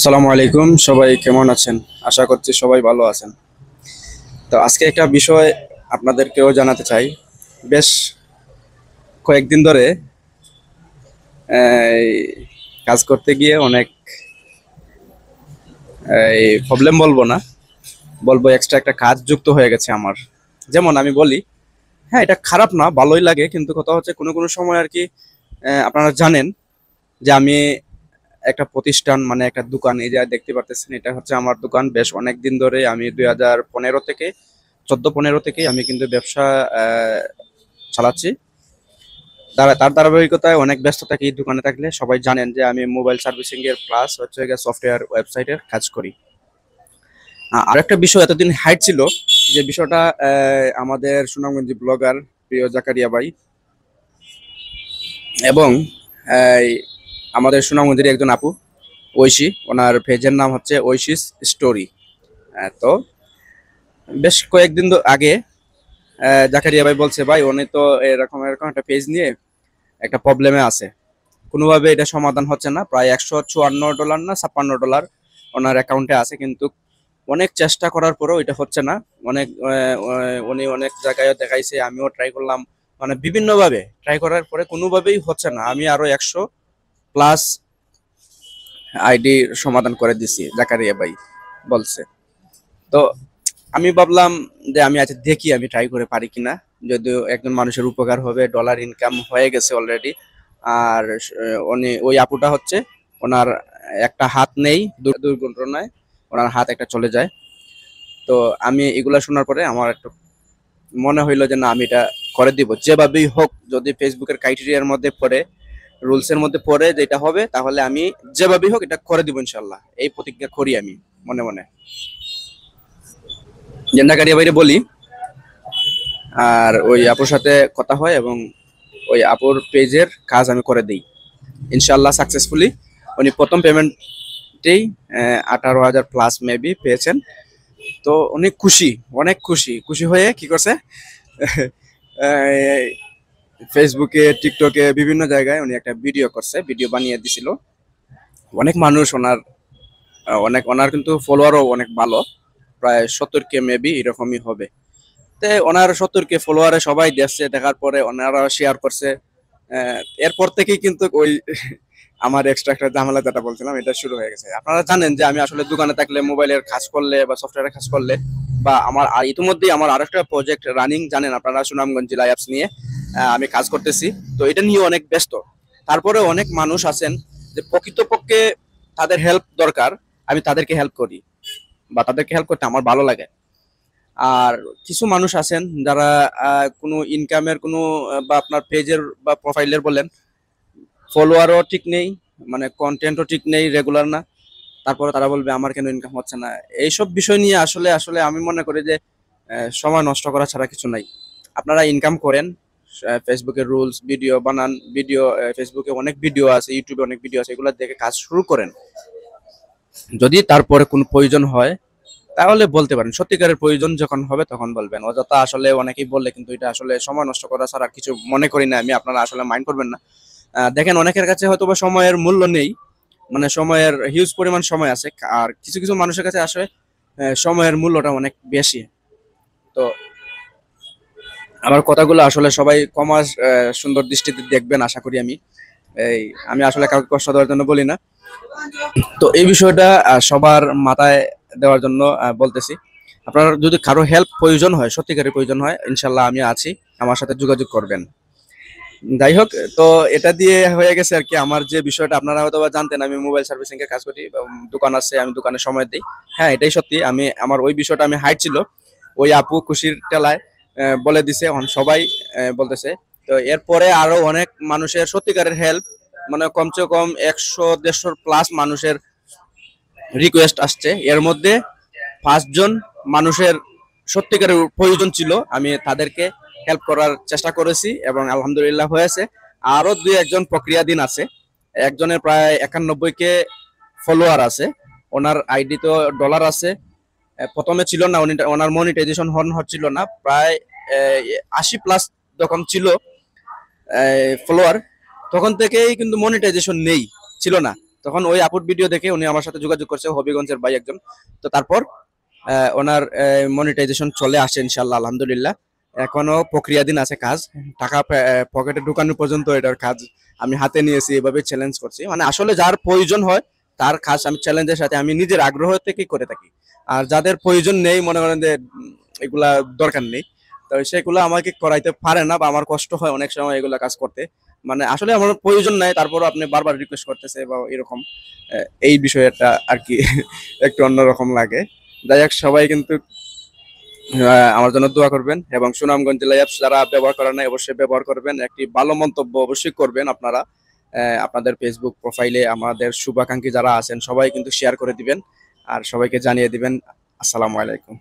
আসসালামু আলাইকুম, সবাই কেমন আছেন? আশা করছি সবাই ভালো আছেন। তো আজকে একটা বিষয় আপনাদেরকেও জানাতে চাই। বেশ কয়েকদিন ধরে এই কাজ করতে গিয়ে অনেক প্রবলেম বলবো না, বলবো এক্সট্রা একটা কাজ যুক্ত হয়ে গেছে আমার। যেমন আমি বলি, হ্যাঁ এটা খারাপ না, ভালোই লাগে, কিন্তু কথা হচ্ছে কোনো কোনো সময় আর কি আপনারা জানেন যে আমি একটা প্রতিষ্ঠান মানে একটা দোকান, এই যে দেখতে পারতেছেন এটা হচ্ছে আমার দোকান। বেশ অনেক দিন ধরে আমি 2015 থেকে 14-15 থেকে আমি কিন্তু ব্যবসা চালাচ্ছি। তার ধারাবাহিকতায় অনেক ব্যস্ত থাকি দোকানে থাকলে। সবাই জানেন যে আমি মোবাইল সার্ভিসিং এর প্লাস হচ্ছে গিয়ে সফটওয়্যার ওয়েবসাইটের কাজ করি। আরেকটা বিষয় এতদিন হাইড ছিল, যে বিষয়টা আমাদের সুনামগঞ্জি ব্লগার প্রিয় জাকারিয়া ভাই এবং এই আমাদের সুনামগঞ্জের একজন আপু ঐশী, ওনার পেজের নাম হচ্ছে ঐশীস স্টোরি। তো বেশ কয়েকদিন আগে জাকারিয়া ভাই বলছে, ভাই উনি তো এরকম এরকম একটা পেজ নিয়ে একটা প্রবলেমে আছে, কোনোভাবে এটা সমাধান হচ্ছে না। প্রায় $154 না $56 ওনার অ্যাকাউন্টে আছে, কিন্তু অনেক চেষ্টা করার পরেও এটা হচ্ছে না। অনেক উনি অনেক জায়গায় দেখাইছে, আমিও ট্রাই করলাম, মানে বিভিন্নভাবে ট্রাই করার পরে কোনোভাবেই হচ্ছে না। আমি আরো 100+ আইডি সমাধান করে দিছি, জাকারিয়া ভাই বলছে। তো আমি ভাবলাম যে আমি আচ্ছা দেখি, আমি ট্রাই করে পারি কিনা, যদিও একজন মানুষের উপকার হবে। ডলার ইনকাম হয়ে গেছে অলরেডি। আর উনি ওই আপুটা হচ্ছে, ওনার একটা হাত নেই, দুর্ঘটনায় ওনার হাত একটা চলে যায়। তো আমি এগুলা শোনার পরে আমার একটু মনে হইলো যে না, আমি এটা করে দিব যেভাবেই হোক। যদি ফেসবুকের ক্রাইটেরিয়ার মধ্যে পড়ে, রুলসের মধ্যে পড়ে যেটা হবে, তাহলে আমি যেভাবেই হোক এটা করে দিব ইনশাল্লাহ, এই প্রতিজ্ঞা করি আমি মনে মনে। জেন্ডাকারিয়া বাইরে বলি, আর ওই আপুর সাথে কথা হয় এবং ওই আপুর পেজের কাজ আমি করে দিই ইনশাল্লাহ সাকসেসফুলি। উনি প্রথম পেমেন্টেই 18,000+ মেবি পেয়েছেন। তো অনেক খুশি, অনেক খুশি খুশি হয়ে কি করছে, ফেসবুকে টিকটকে বিভিন্ন জায়গায় উনি একটা ভিডিও করছে, ভিডিও বানিয়ে দিছিল। অনেক মানুষ ওনার ওনার কিন্তু ফলোয়ারও অনেক ভালো, প্রায় 70K মেবি এরকমই হবে। ওনার 70K ফলোয়ারে সবাই দেখছে, দেখার পরে ওনারা শেয়ার করছে। এরপর থেকেই কিন্তু ওই আমার এক্সট্রা একটা ঝামেলা যেটা বলছিলাম এটা শুরু হয়ে গেছে। আপনারা জানেন যে আমি আসলে দোকানে থাকলে, মোবাইলের কাজ করলে বা সফটওয়্যারের কাজ করলে, বা আমার ইতিমধ্যেই আমার আরেকটা প্রজেক্ট রানিং, জানেন আপনারা, সুনামগঞ্জ জেলা অ্যাপস নিয়ে আমি কাজ করতেছি। তো এটা নিয়ে অনেক ব্যস্ত। তারপরে অনেক মানুষ আছেন যে প্রকৃতপক্ষে তাদের হেল্প দরকার, আমি তাদেরকে হেল্প করি বা তাদেরকে হেল্প করতে আমার ভালো লাগে। আর কিছু মানুষ আছেন যারা কোনো ইনকামের কোনো বা আপনার পেজের বা প্রোফাইলের বলেন, ফলোয়ারও ঠিক নেই, মানে কন্টেন্টও ঠিক নেই, রেগুলার না, তারপরে তারা বলবে আমার কেন ইনকাম হচ্ছে না। এইসব বিষয় নিয়ে আসলে আসলে আমি মনে করি যে সময় নষ্ট করা ছাড়া কিছু নাই। আপনারা ইনকাম করেন, ফেসবুকে রুলস ভিডিও বানান, ভিডিও ফেসবুকে অনেক ভিডিও আছে, ইউটিউবে অনেক ভিডিও আছে, এগুলো দেখে কাজ শুরু করেন। যদি তারপরে কোনো প্রয়োজন হয় তাহলে বলতে পারেন, সত্যিকারের প্রয়োজন যখন হবে তখন বলবেন। অযথা আসলে অনেকেই বললে কিন্তু এটা আসলে সময় নষ্ট করা ছাড়া কিছু মনে করি না আমি, আপনারা আসলে মাইন্ড করবেন না। দেখেন অনেকের কাছে হয়তো বা সময়ের মূল্য নেই, মানে সময়ের হিউজ পরিমাণ সময় আছে, আর কিছু কিছু মানুষের কাছে আসলে সময়ের মূল্যটা অনেক বেশি। তো আমার কথাগুলো আসলে সবাই কমাস সুন্দর দৃষ্টিতে দেখবেন আশা করি আমি। এই আমি আসলে কাউকে কষ্ট দেওয়ার জন্য বলি না। তো এই বিষয়টা সবার মাথায় দেওয়ার জন্য বলতেছি। আপনার যদি কারো হেল্প প্রয়োজন হয়, সত্যিকারের প্রয়োজন হয়, ইনশাল্লাহ আমি আছি, আমার সাথে যোগাযোগ করবেন। যাই হোক, তো এটা দিয়ে হয়ে গেছে আর কি আমার যে বিষয়টা। আপনারা হয়তো বা জানতেন আমি মোবাইল সার্ভিসিং এর কাজ করি, দোকান আছে, আমি দোকানে সময় দিই। হ্যাঁ এটাই সত্যি, আমি আমার ওই বিষয়টা আমি হাইট ছিল, ওই আপু খুশির টেলায় বলে দিছে, এখন সবাই বলতেছে। তো এরপরে আরো অনেক মানুষের সত্যিকারের হেল্প, মানে কমসে কম 100-150+ মানুষের রিকোয়েস্ট আসছে। এর মধ্যে 5 জন মানুষের সত্যিকারের প্রয়োজন ছিল, আমি তাদেরকে হেল্প করার চেষ্টা করেছি এবং আলহামদুলিল্লাহ হয়েছে। আরো 2-1 জন প্রক্রিয়াধীন আছে। একজনের প্রায় 91K ফলোয়ার আছে, ওনার আইডি তো ডলার আছে। প্রথমে ছিল না, ওনার মনিটাইজেশন হচ্ছিল না, প্রায় 80+ যখন ছিল ফলোয়ার, তখন থেকেই কিন্তু মনিটাইজেশন নেই, ছিল না। তখন ওই আপুর ভিডিও দেখে উনি আমার সাথে যোগাযোগ করছে, হবিগঞ্জের ভাই একজন। তো তারপর ওনার মনিটাইজেশন চলে আসে ইনশাল্লাহ, আলহামদুলিল্লাহ। এখনো প্রক্রিয়াধীন আছে কাজ, টাকা পকেটে ঢুকানো পর্যন্ত এটার কাজ আমি হাতে নিয়েছি, এভাবে চ্যালেঞ্জ করছি। মানে আসলে যার প্রয়োজন হয় তার কাজ আমি চ্যালেঞ্জের সাথে আমি নিজের আগ্রহ থেকেই করে থাকি। আর যাদের প্রয়োজন নেই, মনে করেন যে এগুলা দরকার নেই, তো সেগুলো আমাকে করাইতে পারে না, বা আমার কষ্ট হয় অনেক সময় এগুলা কাজ করতে। মানে আসলে আমার প্রয়োজন নাই, তারপরও আপনি বারবার রিকোয়েস্ট করতেছে বা এরকম, এই বিষয়টা আর কি একটু অন্যরকম লাগে। যাই হোক, সবাই কিন্তু আমার জন্য দোয়া করবেন, এবং সুনামগঞ্জ জেলা অ্যাপস যারা ব্যবহার করেন না অবশ্যই ব্যবহার করবেন, একটি ভালো মন্তব্য অবশ্যই করবেন আপনারা। আপনাদের ফেসবুক প্রোফাইলে আমাদের শুভাকাঙ্ক্ষী যারা আছেন সবাই কিন্তু শেয়ার করে দিবেন, আর সবাইকে জানিয়ে দিবেন। আসসালামু আলাইকুম।